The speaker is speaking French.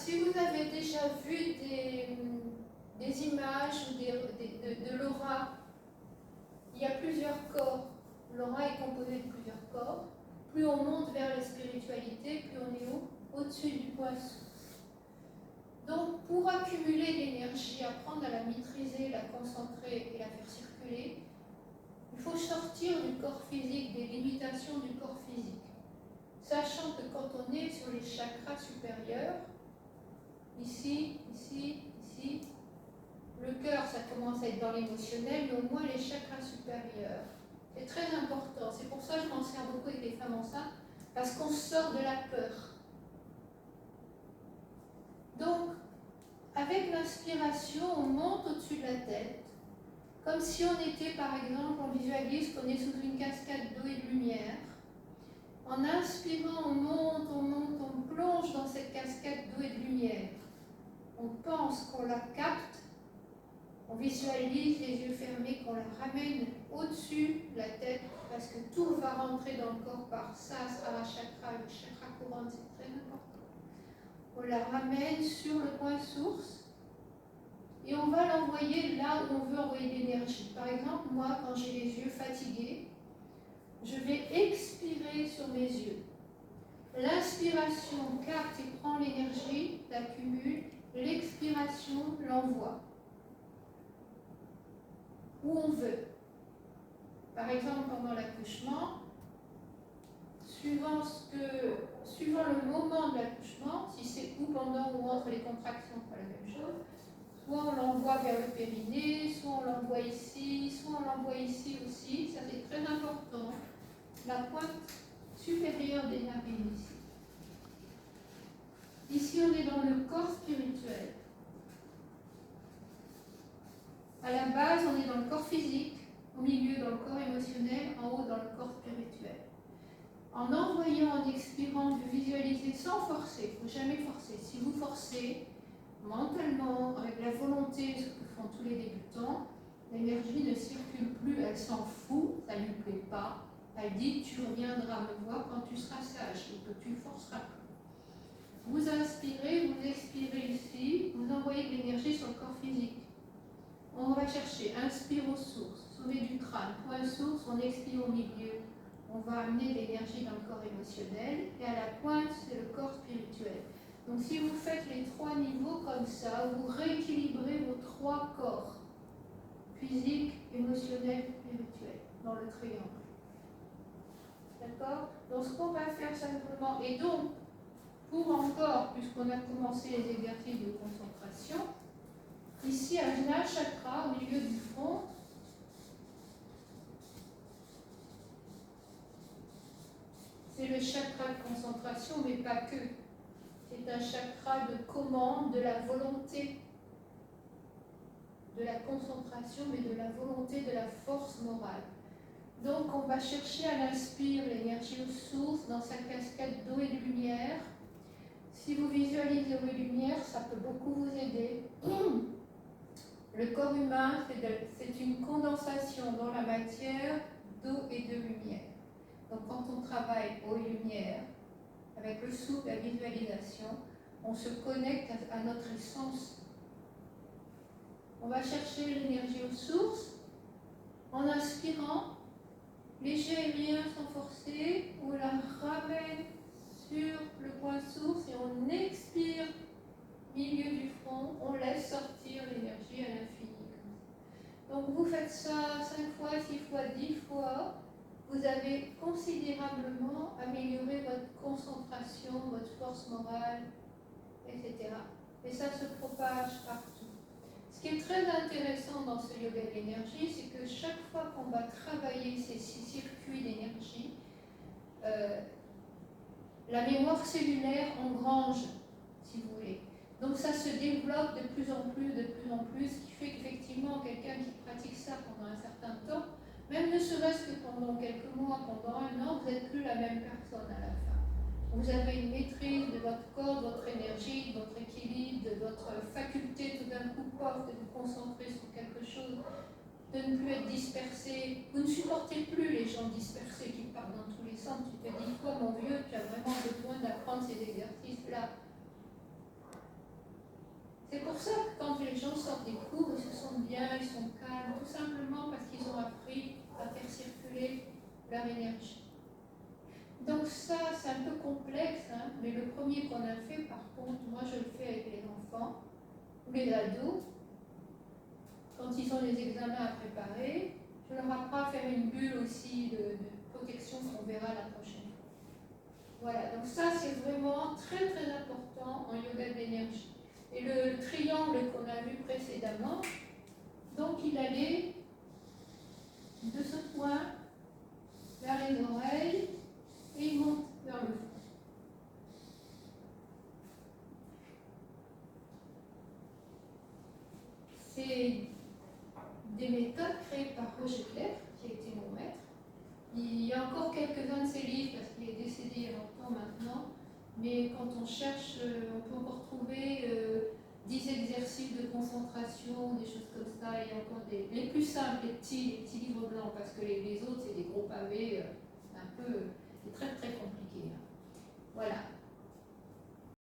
si vous avez déjà vu des images de l'aura, il y a plusieurs corps. L'aura est composée de plusieurs corps. Plus on monte vers la spiritualité, plus on est au-dessus du point source. Donc, pour accumuler de l'énergie, apprendre à la maîtriser, la concentrer et la faire circuler, il faut sortir du corps physique, des limitations du corps physique. Sachant que quand on est sur les chakras supérieurs, ici, ici, ici, le cœur, ça commence à être dans l'émotionnel, mais au moins les chakras supérieurs. C'est très important. C'est pour ça que je m'en sers beaucoup avec les femmes enceintes, parce qu'on sort de la peur. Donc, avec l'inspiration, on monte au-dessus de la tête, comme si on était, par exemple, on visualise qu'on est sous une cascade d'eau et de lumière. En inspirant, on monte, on plonge dans cette cascade d'eau et de lumière. On pense qu'on la capte, on visualise les yeux fermés, qu'on la ramène au-dessus de la tête, parce que tout va rentrer dans le corps par Sahasrara chakra, le chakra courant, c'est très important. On la ramène sur le point source et on va l'envoyer là où on veut envoyer l'énergie. Par exemple, moi, quand j'ai les yeux fatigués, je vais expirer sur mes yeux. L'inspiration capte et prend l'énergie, l'accumule. L'expiration l'envoie où on veut. Par exemple, pendant l'accouchement, suivant le moment de l'accouchement, si c'est ou pendant ou entre les contractions, pas la même chose, soit on l'envoie vers le périnée, soit on l'envoie ici, soit on l'envoie ici aussi. Ça, c'est très important. La pointe supérieure des narines ici. Ici, on est dans le corps spirituel. À la base, on est dans le corps physique, au milieu dans le corps émotionnel, en haut dans le corps spirituel. En envoyant, en expirant, vous visualisez sans forcer, il ne faut jamais forcer. Si vous forcez, mentalement, avec la volonté, ce que font tous les débutants, l'énergie ne circule plus, elle s'en fout, ça ne lui plaît pas. Elle dit, tu reviendras me voir quand tu seras sage et que tu ne forceras plus. Vous inspirez, vous expirez ici, vous envoyez de l'énergie sur le corps physique. On va chercher, inspire aux sources, sommet du crâne, point source, on expire au milieu. On va amener l'énergie dans le corps émotionnel et à la pointe, c'est le corps spirituel. Donc si vous faites les 3 niveaux comme ça, vous rééquilibrez vos 3 corps, physique, émotionnel, spirituel, dans le triangle. D'accord? Donc ce qu'on va faire simplement, et donc, pour encore, puisqu'on a commencé les exercices de concentration, ici, Ajna Chakra, au milieu du front, c'est le chakra de concentration, mais pas que. C'est un chakra de commande, de la volonté, de la concentration, mais de la volonté, de la force morale. Donc, on va chercher à l'inspire l'énergie aux sources dans sa cascade d'eau et de lumière. Si vous visualisez eau et lumière, ça peut beaucoup vous aider. Le corps humain, c'est une condensation dans la matière d'eau et de lumière. Donc quand on travaille eau et lumière, avec le souffle, la visualisation, on se connecte à notre essence. On va chercher l'énergie aux sources en inspirant, léger aérien sans forcer, on la ramène sur le point source et on expire milieu du front, on laisse sortir l'énergie à l'infini. Donc vous faites ça 5 fois, 6 fois, 10 fois, vous avez considérablement amélioré votre concentration, votre force morale, etc. Et ça se propage partout. Ce qui est très intéressant dans ce yoga de l'énergie, c'est que chaque fois qu'on va travailler ces 6 circuits d'énergie, la mémoire cellulaire engrange, si vous voulez. Donc ça se développe de plus en plus, ce qui fait qu'effectivement, quelqu'un qui pratique ça pendant un certain temps, même ne serait-ce que pendant quelques mois, pendant un an, vous n'êtes plus la même personne à la fin. Vous avez une maîtrise de votre corps, de votre énergie, de votre équilibre, de votre faculté tout d'un coup, de vous concentrer sur quelque chose, de ne plus être dispersé. Vous ne supportez plus les gens dispersés qui partent dans tous les sens. Tu te dis, toi mon vieux, tu as vraiment besoin d'apprendre ces exercices-là. ça que quand les gens sortent des cours, ils se sentent bien, ils sont calmes, tout simplement parce qu'ils ont appris à faire circuler leur énergie. Donc ça, c'est un peu complexe, hein, mais le premier qu'on a fait, par contre, moi je le fais avec les enfants ou les ados. Quand ils ont des examens à préparer, je leur apprends à faire une bulle aussi de protection qu'on verra la prochaine fois. Voilà, donc ça c'est vraiment très très important en yoga de l'énergie. Et le triangle qu'on a vu précédemment, donc il allait de ce point vers les oreilles et il monte vers le front. C'est des méthodes créées par Roger Clerc, qui a été mon maître. Il y a encore quelques-uns de ses livres, parce qu'il est décédé il y a longtemps maintenant, mais quand on cherche, on peut encore trouver 10 exercices de concentration, des choses comme ça. Il y a encore les plus simples, les petits livres blancs, parce que les autres, c'est des gros pavés un peu